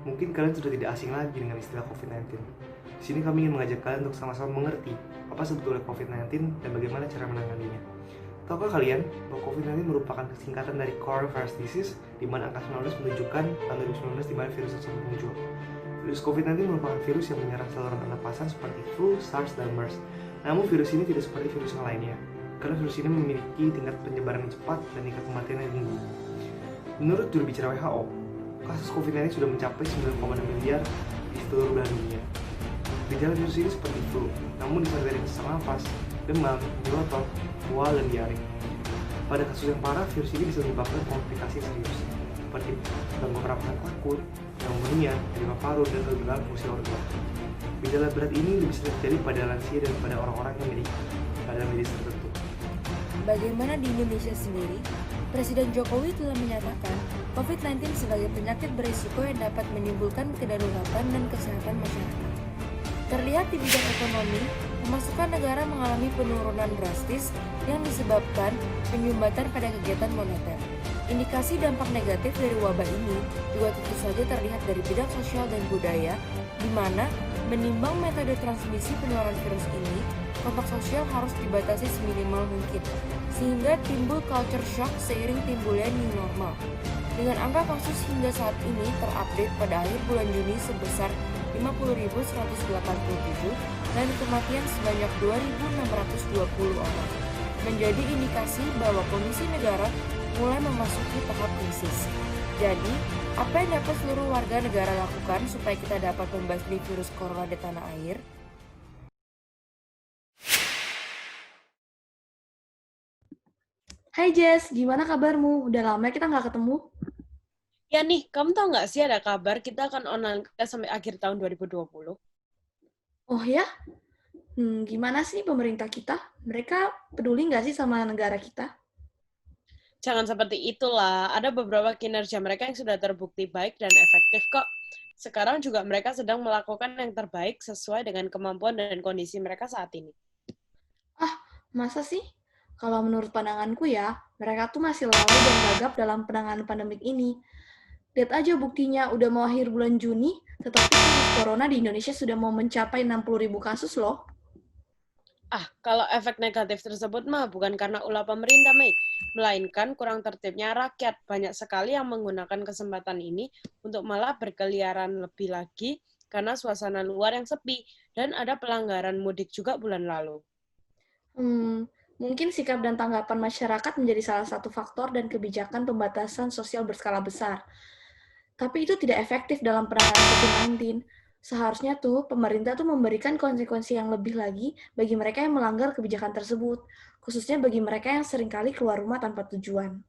Mungkin kalian sudah tidak asing lagi dengan istilah COVID-19. Di sini kami ingin mengajak kalian untuk sama-sama mengerti apa sebetulnya COVID-19 dan bagaimana cara menanganinya. Tahukah kalian bahwa COVID-19 merupakan singkatan dari Coronavirus Disease, di mana angka 19 menunjukkan tahun 2019 di mana virus tersebut muncul. Virus COVID-19 merupakan virus yang menyerang saluran pernapasan seperti flu, SARS, dan MERS. Namun virus ini tidak seperti virus yang lainnya, karena virus ini memiliki tingkat penyebaran yang cepat dan tingkat kematian yang tinggi. Menurut juru bicara WHO, kasus COVID-19 sudah mencapai 9,6 miliar di seluruh belahan dunia. Gejala virus ini seperti flu, namun disertai dengan sesak nafas, demam, nyeri otot, mual, dan diare. Pada kasus yang parah, virus ini bisa menyebabkan komplikasi serius, seperti gangguan pernapasan akut, pneumonia, edema paru, dan kegagalan fungsi organ. Gejala berat ini lebih sering terjadi pada lansia dan pada orang-orang yang memiliki keadaan medis tertentu. Bagaimana di Indonesia sendiri? Presiden Jokowi telah menyatakan COVID-19 sebagai penyakit berisiko yang dapat menimbulkan kedaruratan dan kesehatan masyarakat. Terlihat di bidang ekonomi, pemasukan negara mengalami penurunan drastis yang disebabkan penyumbatan pada kegiatan moneter. Indikasi dampak negatif dari wabah ini juga tentu saja terlihat dari bidang sosial dan budaya, di mana menimbang metode transmisi penularan virus ini, kontak sosial harus dibatasi seminimal mungkin, sehingga timbul culture shock seiring timbulnya new normal. Dengan angka kasus hingga saat ini terupdate pada akhir bulan Juni sebesar 50.187 dan kematian sebanyak 2.620 orang, menjadi indikasi bahwa kondisi negara mulai memasuki tahap krisis. Jadi, apa yang dapat seluruh warga negara lakukan supaya kita dapat membasmi virus corona di tanah air? Hai Jess, gimana kabarmu? Udah lama kita nggak ketemu. Ya nih, kamu tahu nggak sih ada kabar kita akan online class sampai akhir tahun 2020? Oh ya? Gimana sih pemerintah kita? Mereka peduli nggak sih sama negara kita? Jangan seperti itulah, ada beberapa kinerja mereka yang sudah terbukti baik dan efektif kok. Sekarang juga mereka sedang melakukan yang terbaik sesuai dengan kemampuan dan kondisi mereka saat ini. Masa sih? Kalau menurut pandanganku ya, mereka tuh masih lalai dan gagap dalam penanganan pandemik ini. Lihat aja buktinya, udah mau akhir bulan Juni, tetapi kasus corona di Indonesia sudah mau mencapai 60.000 kasus loh. Kalau efek negatif tersebut mah bukan karena ulah pemerintah, Mei, melainkan kurang tertibnya rakyat. Banyak sekali yang menggunakan kesempatan ini untuk malah berkeliaran lebih lagi karena suasana luar yang sepi, dan ada pelanggaran mudik juga bulan lalu. Mungkin sikap dan tanggapan masyarakat menjadi salah satu faktor dan kebijakan pembatasan sosial berskala besar. Tapi itu tidak efektif dalam penanganan COVID-19. Seharusnya tuh pemerintah tuh memberikan konsekuensi yang lebih lagi bagi mereka yang melanggar kebijakan tersebut, khususnya bagi mereka yang seringkali keluar rumah tanpa tujuan.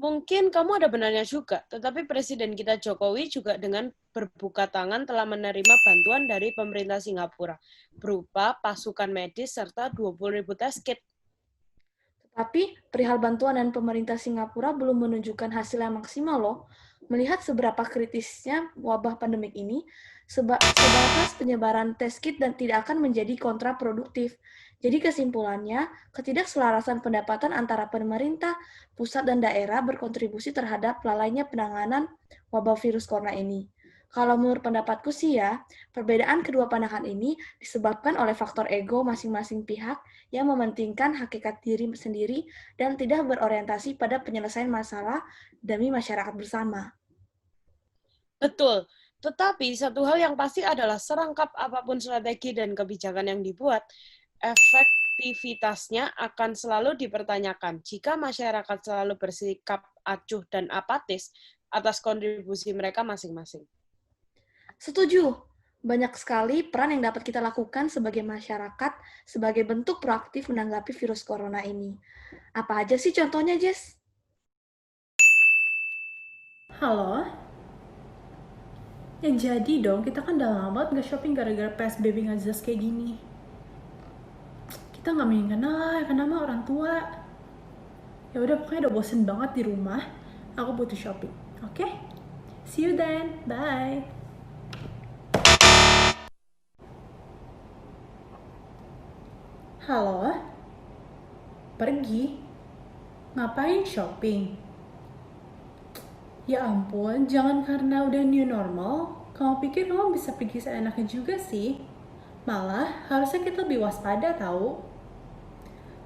Mungkin kamu ada benarnya juga, tetapi Presiden kita Jokowi juga dengan berbuka tangan telah menerima bantuan dari pemerintah Singapura, berupa pasukan medis serta 20.000 test kit. Tapi perihal bantuan dan pemerintah Singapura belum menunjukkan hasil yang maksimal loh. Melihat seberapa kritisnya wabah pandemik ini, sebatas penyebaran test kit dan tidak akan menjadi kontraproduktif. Jadi kesimpulannya, ketidakselarasan pendapatan antara pemerintah, pusat, dan daerah berkontribusi terhadap lalainya penanganan wabah virus corona ini. Kalau menurut pendapatku sih ya, perbedaan kedua pandangan ini disebabkan oleh faktor ego masing-masing pihak yang mementingkan hakikat diri sendiri dan tidak berorientasi pada penyelesaian masalah demi masyarakat bersama. Betul, tetapi satu hal yang pasti adalah serangkap apapun strategi dan kebijakan yang dibuat, efektivitasnya akan selalu dipertanyakan jika masyarakat selalu bersikap acuh dan apatis atas kontribusi mereka masing-masing. Setuju. Banyak sekali peran yang dapat kita lakukan sebagai masyarakat sebagai bentuk proaktif menanggapi virus corona ini. Apa aja sih contohnya, Jess? Halo? Ya jadi dong, kita kan udah lama banget nggak shopping gara-gara PSBB nggak jelas kayak gini. Kita nggak menginginkan lah, karena mah orang tua. Ya udah, pokoknya udah bosen banget di rumah. Aku butuh shopping, oke? See you then, bye. Halo? Pergi? Ngapain shopping? Ya ampun, jangan karena udah new normal, kamu pikir kamu bisa pergi seenaknya juga sih. Malah, harusnya kita lebih waspada tahu.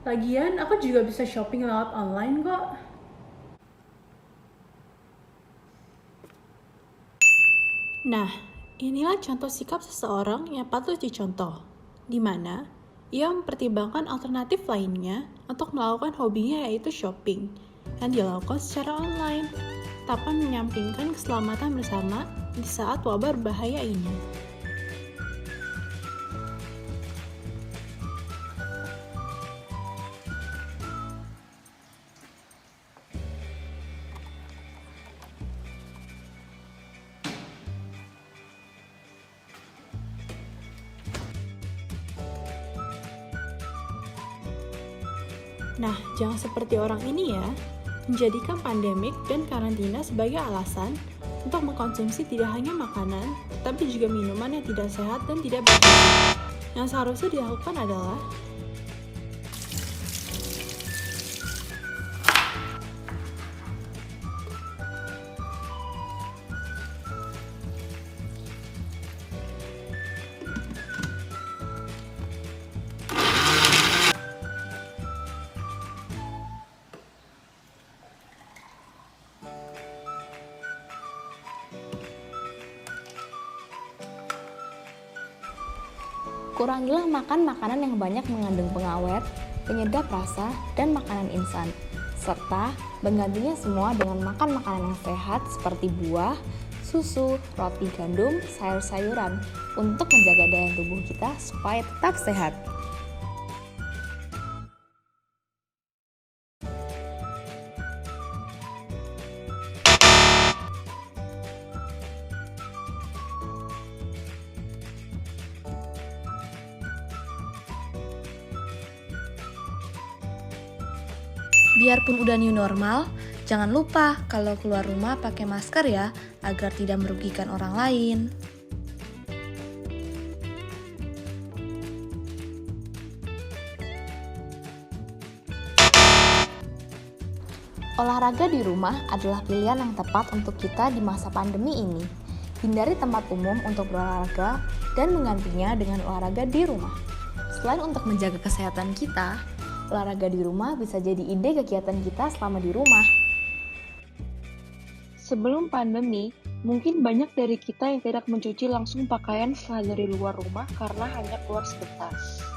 Lagian, aku juga bisa shopping lewat online kok. Nah, inilah contoh sikap seseorang yang patut dicontoh, di mana ia mempertimbangkan alternatif lainnya untuk melakukan hobinya yaitu shopping yang dilakukan secara online, tanpa menyampingkan keselamatan bersama di saat wabah berbahaya ini. Nah, jangan seperti orang ini ya, menjadikan pandemik dan karantina sebagai alasan untuk mengkonsumsi tidak hanya makanan, tetapi juga minuman yang tidak sehat dan tidak bergizi. Yang seharusnya dilakukan adalah Kurangilah makan makanan yang banyak mengandung pengawet, penyedap rasa, dan makanan instan. Serta menggantinya semua dengan makan makanan yang sehat seperti buah, susu, roti gandum, sayur-sayuran untuk menjaga daya tubuh kita supaya tetap sehat. Biarpun udah new normal, jangan lupa kalau keluar rumah pakai masker ya, agar tidak merugikan orang lain. Olahraga di rumah adalah pilihan yang tepat untuk kita di masa pandemi ini. Hindari tempat umum untuk berolahraga dan menggantinya dengan olahraga di rumah. Selain untuk menjaga kesehatan kita, olahraga di rumah bisa jadi ide kegiatan kita selama di rumah. Sebelum pandemi, mungkin banyak dari kita yang tidak mencuci langsung pakaian setelah dari luar rumah karena hanya keluar sebentar.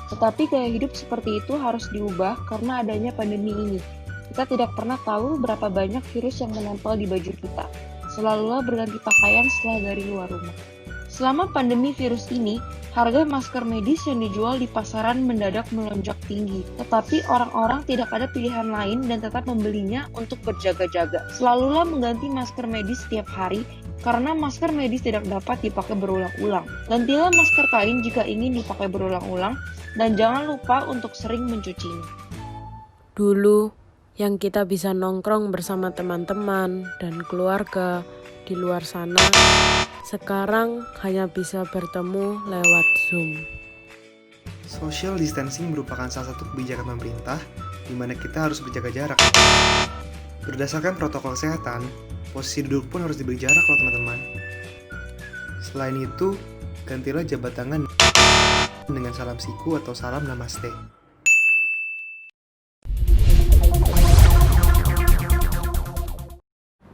Tetapi gaya hidup seperti itu harus diubah karena adanya pandemi ini. Kita tidak pernah tahu berapa banyak virus yang menempel di baju kita. Selalulah berganti pakaian setelah dari luar rumah. Selama pandemi virus ini, harga masker medis yang dijual di pasaran mendadak melonjak tinggi. Tetapi orang-orang tidak ada pilihan lain dan tetap membelinya untuk berjaga-jaga. Selalulah mengganti masker medis setiap hari, karena masker medis tidak dapat dipakai berulang-ulang. Gantilah masker kain jika ingin dipakai berulang-ulang, dan jangan lupa untuk sering mencucinya. Dulu, yang kita bisa nongkrong bersama teman-teman dan keluarga di luar sana, sekarang hanya bisa bertemu lewat Zoom. Social distancing merupakan salah satu kebijakan pemerintah di mana kita harus berjaga jarak. Berdasarkan protokol kesehatan, posisi duduk pun harus diberi jarak loh teman-teman. Selain itu, gantilah jabat tangan dengan salam siku atau salam namaste.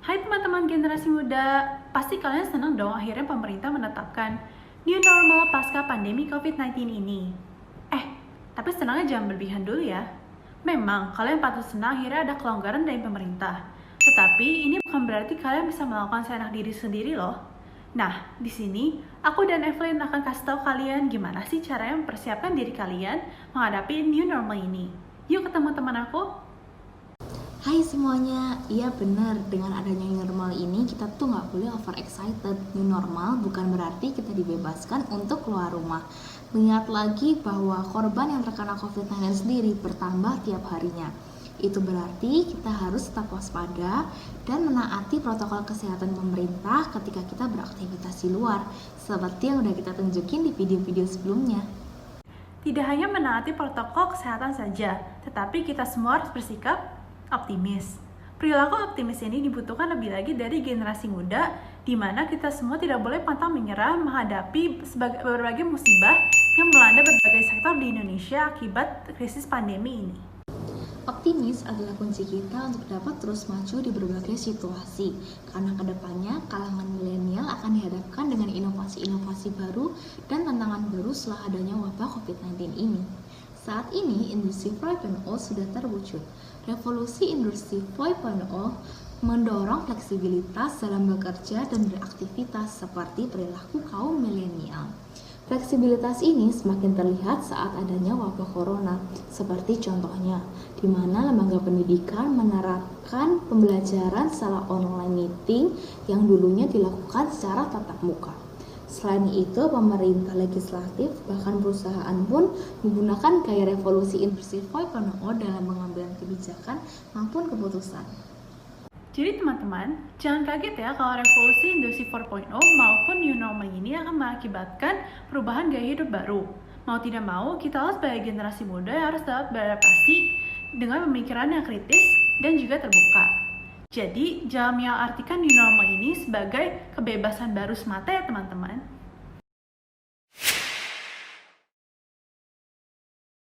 Hai teman-teman generasi muda, pasti kalian senang dong akhirnya pemerintah menetapkan new normal pasca pandemi COVID-19 ini. Tapi senangnya jangan berlebihan dulu ya. Memang, kalian patut senang akhirnya ada kelonggaran dari pemerintah. Tetapi ini bukan berarti kalian bisa melakukan seenak diri sendiri loh. Nah, di sini aku dan Evelyn akan kasih tahu kalian gimana sih caranya mempersiapkan diri kalian menghadapi new normal ini. Yuk ketemu teman aku. Hai semuanya, iya benar, dengan adanya new normal ini kita tuh nggak boleh overexcited. New normal bukan berarti kita dibebaskan untuk keluar rumah. Mengingat lagi bahwa korban yang terkena COVID-19 sendiri bertambah tiap harinya. Itu berarti kita harus tetap waspada dan menaati protokol kesehatan pemerintah ketika kita beraktivitas di luar, seperti yang udah kita tunjukin di video-video sebelumnya. Tidak hanya menaati protokol kesehatan saja, tetapi kita semua harus bersikap optimis. Perilaku optimis ini dibutuhkan lebih lagi dari generasi muda, di mana kita semua tidak boleh pantang menyerah menghadapi berbagai musibah yang melanda berbagai sektor di Indonesia akibat krisis pandemi ini. Optimis adalah kunci kita untuk dapat terus maju di berbagai situasi, karena kedepannya kalangan milenial akan dihadapkan dengan inovasi-inovasi baru dan tantangan baru setelah adanya wabah COVID-19 ini. Saat ini, Industri 4.0 sudah terwujud. Revolusi Industri 4.0 mendorong fleksibilitas dalam bekerja dan beraktivitas seperti perilaku kaum milenial. Fleksibilitas ini semakin terlihat saat adanya wabah corona, seperti contohnya, di mana lembaga pendidikan menerapkan pembelajaran secara online meeting yang dulunya dilakukan secara tatap muka. Selain itu, pemerintah, legislatif, bahkan perusahaan pun menggunakan gaya revolusi industri 4.0 dalam mengambil kebijakan maupun keputusan. Jadi teman-teman, jangan kaget ya kalau revolusi industri 4.0 maupun new normal ini akan mengakibatkan perubahan gaya hidup baru. Mau tidak mau, kita harus sebagai generasi muda yang harus dapat beradaptasi dengan pemikiran yang kritis dan juga terbuka. Jadi, jangan mengartikan new normal ini sebagai kebebasan baru semata ya teman-teman.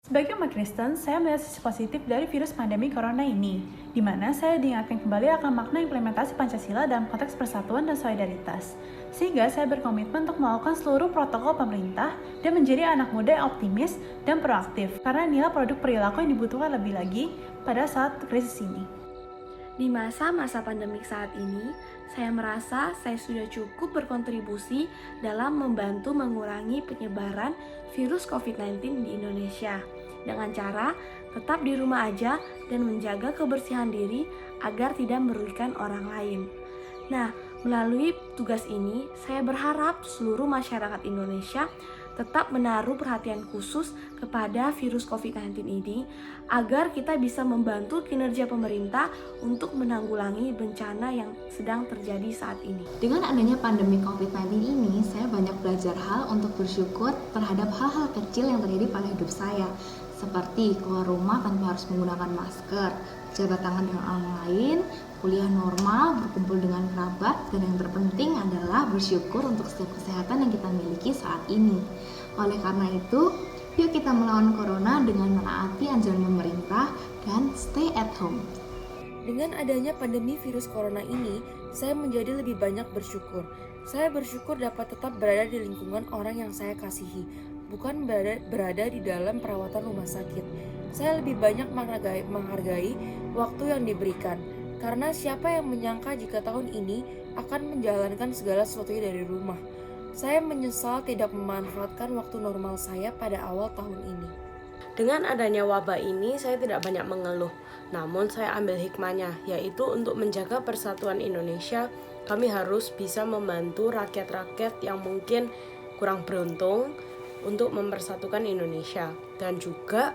Sebagai umat Kristen, saya melihat sisi positif dari virus pandemi corona ini, di mana saya diingatkan kembali akan makna implementasi Pancasila dalam konteks persatuan dan solidaritas. Sehingga saya berkomitmen untuk melakukan seluruh protokol pemerintah dan menjadi anak muda yang optimis dan proaktif, karena inilah produk perilaku yang dibutuhkan lebih lagi pada saat krisis ini. Di masa-masa pandemik saat ini, saya merasa saya sudah cukup berkontribusi dalam membantu mengurangi penyebaran virus COVID-19 di Indonesia dengan cara tetap di rumah aja dan menjaga kebersihan diri agar tidak merugikan orang lain. Nah, melalui tugas ini, saya berharap seluruh masyarakat Indonesia tetap menaruh perhatian khusus kepada virus COVID-19 ini agar kita bisa membantu kinerja pemerintah untuk menanggulangi bencana yang sedang terjadi saat ini. Dengan adanya pandemi COVID-19 ini, saya banyak belajar hal untuk bersyukur terhadap hal-hal kecil yang terjadi pada hidup saya, seperti keluar rumah tanpa harus menggunakan masker, jabat tangan dengan orang lain, kuliah normal, berkumpul dengan kerabat, dan yang terpenting adalah bersyukur untuk setiap kesehatan yang kita miliki saat ini. Oleh karena itu, yuk kita melawan corona dengan menaati anjuran pemerintah dan stay at home. Dengan adanya pandemi virus corona ini, saya menjadi lebih banyak bersyukur. Saya bersyukur dapat tetap berada di lingkungan orang yang saya kasihi, bukan berada di dalam perawatan rumah sakit. Saya lebih banyak menghargai waktu yang diberikan, karena siapa yang menyangka jika tahun ini akan menjalankan segala sesuatunya dari rumah. Saya menyesal tidak memanfaatkan waktu normal saya pada awal tahun ini. Dengan adanya wabah ini, saya tidak banyak mengeluh. Namun saya ambil hikmahnya, yaitu untuk menjaga persatuan Indonesia, kami harus bisa membantu rakyat-rakyat yang mungkin kurang beruntung untuk mempersatukan Indonesia. Dan juga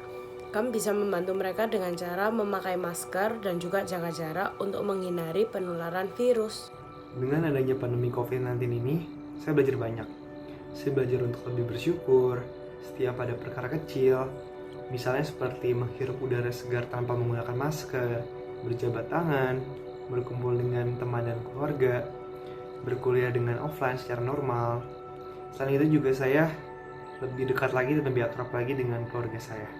kami bisa membantu mereka dengan cara memakai masker dan juga jaga jarak untuk menghindari penularan virus. Dengan adanya pandemi COVID-19 ini, saya belajar banyak. Saya belajar untuk lebih bersyukur setiap ada perkara kecil, misalnya seperti menghirup udara segar tanpa menggunakan masker, berjabat tangan, berkumpul dengan teman dan keluarga, berkuliah dengan offline secara normal. Selain itu juga saya lebih dekat lagi dan lebih akrab lagi dengan keluarga saya.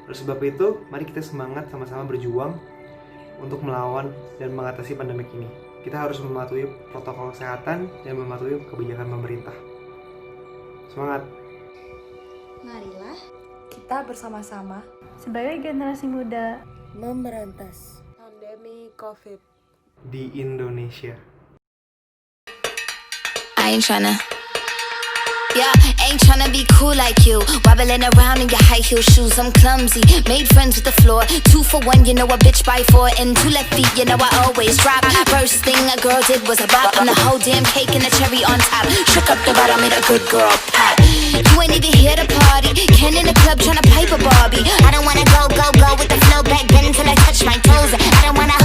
Oleh sebab itu, mari kita semangat sama-sama berjuang untuk melawan dan mengatasi pandemi ini. Kita harus mematuhi protokol kesehatan dan mematuhi kebijakan pemerintah. Semangat! Marilah kita bersama-sama Sebagai generasi muda, memberantas Pandemi COVID di Indonesia. I ain't tryna be cool like you. Wobbling around in your high heel shoes, I'm clumsy. Made friends with the floor. 2 for 1, you know a bitch by 4. And 2 left feet, you know I always drop. First thing a girl did was a bop. And the whole damn cake and the cherry on top. Shook up the bottom, made a good girl pop. You ain't even here to party. Ken in the club tryna pipe a Barbie. I don't wanna go with the flow back then till I touch my toes. I don't wanna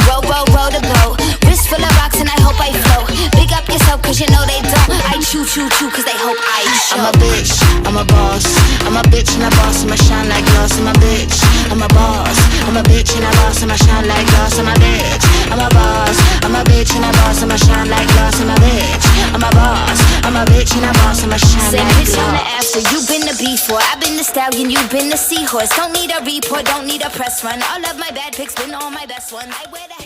roll the boat. Wrist full of rocks and I hope I float. Big up yourself cause you know they don't. I chew cause they hope I show. I'm a bitch, I'm a boss, I'm a I'm a bitch and a boss, I'ma shine like glass. I'm a bitch, I'm a boss. I'm a bitch and a boss, I'ma shine like glass. I'm a bitch, I'm a boss. I'm a bitch and a boss, I'ma shine like glass. I'm a bitch, I'm a boss. I'm a bitch and a boss, I'ma shine Say like bitch, I'm the glass. after, you been the before. I've been the stallion, you've been the seahorse. Don't need a report, don't need a press run. All of my bad pics been all my best ones. I wear the